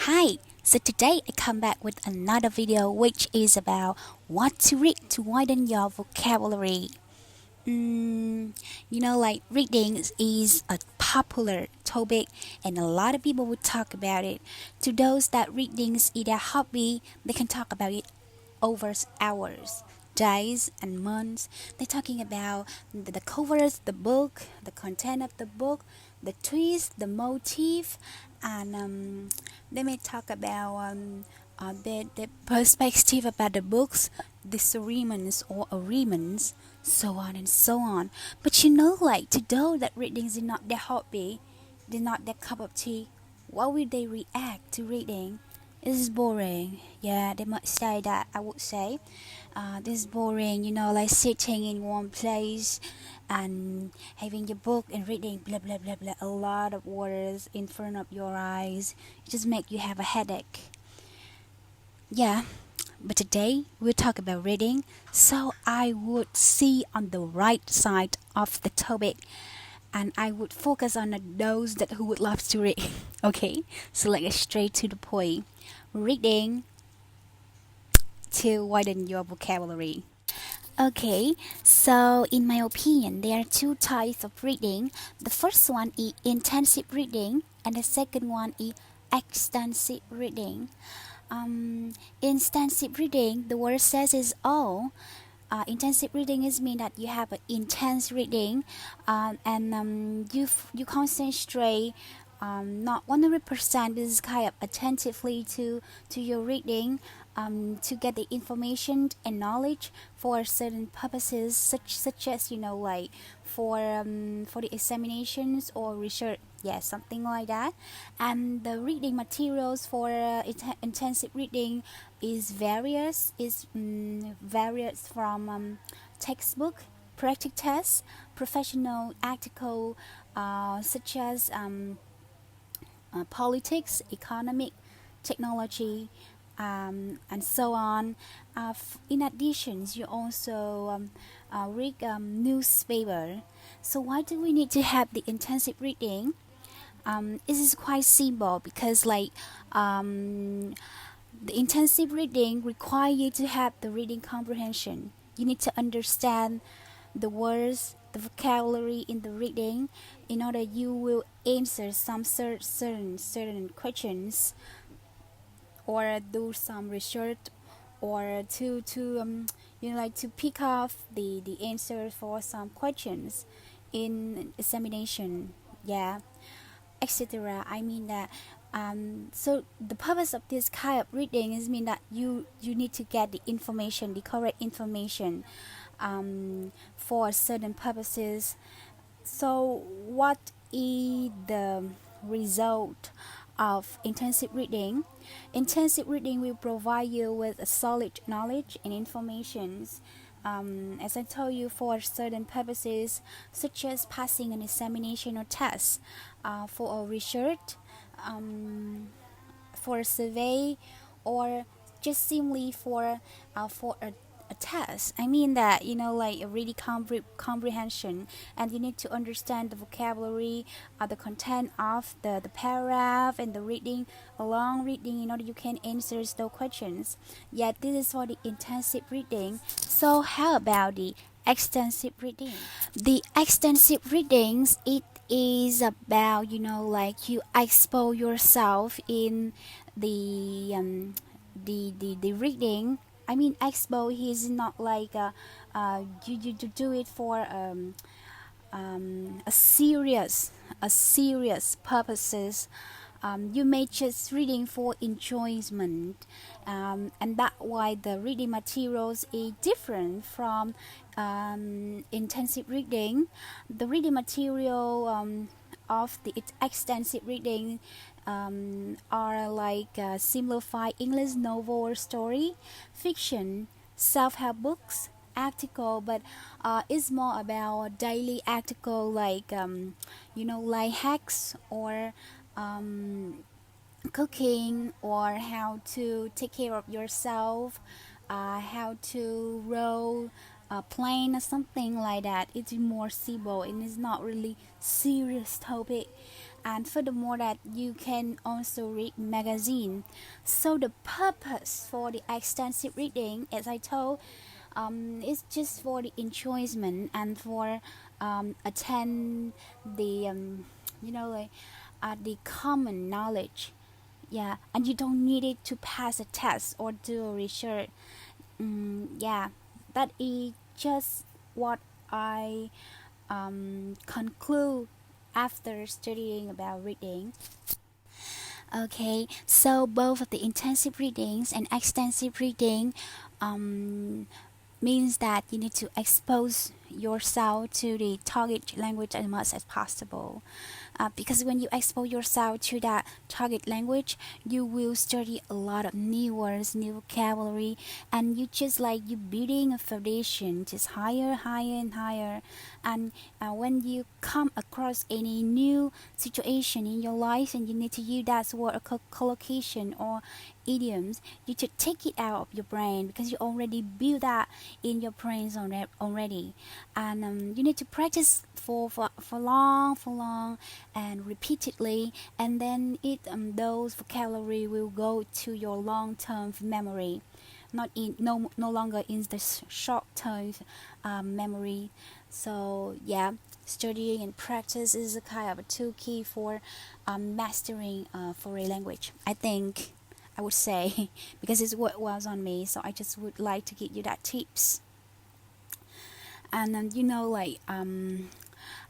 Hi, so today I come back with another video which is about what to read to widen your vocabulary. Like reading is a popular topic and a lot of people would talk about it. To those that reading is their hobby, they can talk about it over hours, days, and months. They're talking about the covers, the book, the content of the book, the twist, the motif, and they may talk about the perspective about the books, disagreements or agreements, so on and so on. But like to those that reading is not their hobby, they're not their cup of tea, why would they react to reading? This is boring. Yeah, they might say that. I would say, this is boring. Like sitting in one place and having your book and reading blah blah blah blah. A lot of words in front of your eyes. It just make you have a headache. Yeah, but today we'll talk about reading. So I would see on the right side of the topic and I would focus on those that who would love to read. Okay, so let's get straight to the point. Reading to widen your vocabulary. Okay, so in my opinion, there are two types of reading. The first one is intensive reading, and the second one is extensive reading. Intensive reading, the word says is all. Intensive reading is mean that you have an intense reading, and you concentrate not 100%. This is kind of attentively to your reading, to get the information and knowledge for certain purposes, such as like for the examinations or research. Yeah, something like that. And the reading materials for intensive reading is various from textbook, practice tests, professional article, such as politics, economic, technology, and so on. In addition, you also read newspaper. So why do we need to have the intensive reading? This is quite simple because the intensive reading require you to have the reading comprehension. You need to understand the words, the vocabulary in the reading, in order you will answer some certain questions or do some research or to pick off the answer for some questions in examination. Yeah, etc. I mean that. So the purpose of this kind of reading is mean that you need to get the information, the correct information, for certain purposes. So what is the result of intensive reading? Intensive reading will provide you with a solid knowledge and informations. As I told you, for certain purposes, such as passing an examination or test, for a research, for a survey, or just simply for a test. I mean that like a really comprehension, and you need to understand the vocabulary, the content of the paragraph and the reading, a long reading, in order you can answer those questions. Yet this is for the intensive reading. So how about the extensive reading? The extensive readings, it is about like you expose yourself in the reading. I mean, expo is not like you do it for a serious purposes. You may just reading for enjoyment, and that why the reading materials is different from intensive reading. The reading material of the extensive reading are like simplified English novel or story, fiction, self-help books, article, but it's more about daily article like life hacks or cooking, or how to take care of yourself, how to row a plane or something like that. It's more simple and it's not really serious topic. and furthermore that you can also read magazine. So the purpose for the extensive reading, as I told, is just for the enjoyment and for attend the like the common knowledge. Yeah, and you don't need it to pass a test or do a research. Yeah, that is just what I conclude after studying about reading. Okay, so both of the intensive readings and extensive reading um, means that you need to expose yourself to the target language as much as possible. Because when you expose yourself to that target language, you will study a lot of new words, new vocabulary, and you just like you building a foundation just higher, higher, and higher. And when you come across any new situation in your life and you need to use that word or collocation or idioms, you should take it out of your brain because you already build that in your brains already. And you need to practice for long and repeatedly, and then it those vocabulary will go to your long-term memory, not in no longer in the short-term memory. So yeah, studying and practice is a kind of a two key for mastering foreign language, I think. I would say because it's what was on me, so I just would like to give you that tips. And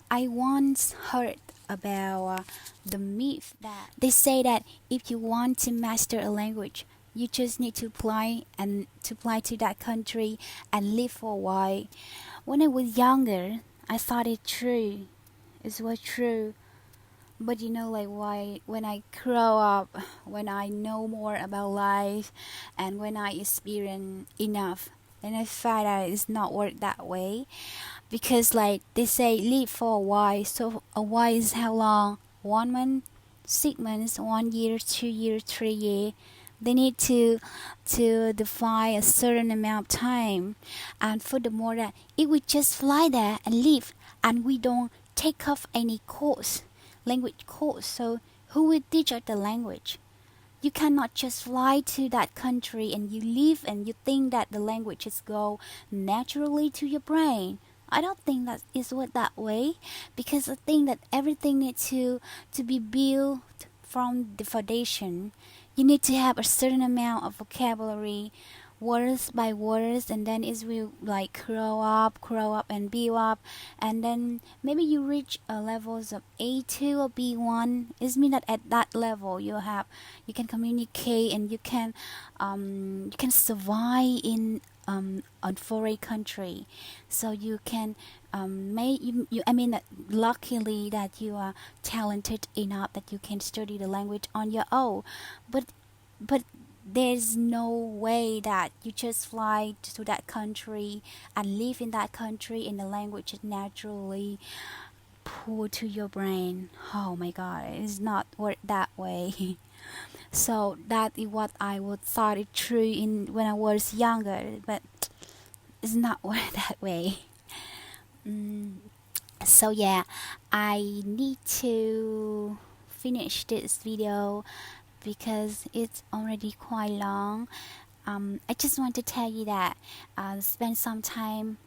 I once heard about the myth that they say that if you want to master a language, you just need to apply to that country and live for a while. When I was younger, I thought it true. It was true. But why when I grow up, when I know more about life, and when I experience enough, then I find out it's not work that way. Because like they say, live for a while. So a while is how long? 1 month, 6 months, 1 year, 2 years, 3 years. They need to define a certain amount of time, and furthermore that if we just fly there and live, and we don't take off any course, language course, so who will teach us the language? You cannot just fly to that country and you live and you think that the language just go naturally to your brain. I don't think that is what that way, because I think that everything needs to be built from the foundation. You need to have a certain amount of vocabulary, words by words, and then it will like grow up and build up, and then maybe you reach levels of A2 or B1. It means that at that level you can communicate and you can survive in a foreign country. So you can make you I mean that luckily that you are talented enough that you can study the language on your own. But but there's no way that you just fly to that country and live in that country and the language is naturally pulled to your brain. Oh my god, it's not work that way. So that is what I would thought it true in when I was younger, but it's not work that way. mm, so yeah, I need to finish this video because it's already quite long. I just want to tell you that spend some time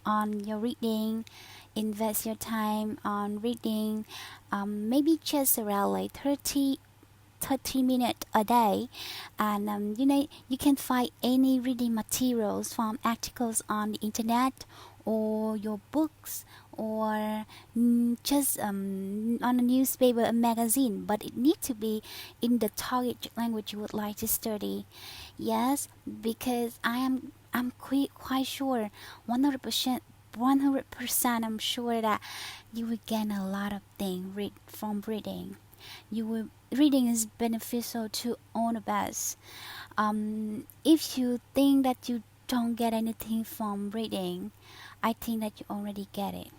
on your reading, invest your time on reading, maybe just around like 30 minutes a day, and you can find any reading materials from articles on the internet or your books or just on a newspaper, a magazine, but it need to be in the target language you would like to study. Yes, because I'm quite sure 100% I'm sure that you will gain a lot of things from reading. Reading is beneficial to all of us. If you think that you don't get anything from reading, I think that you already get it.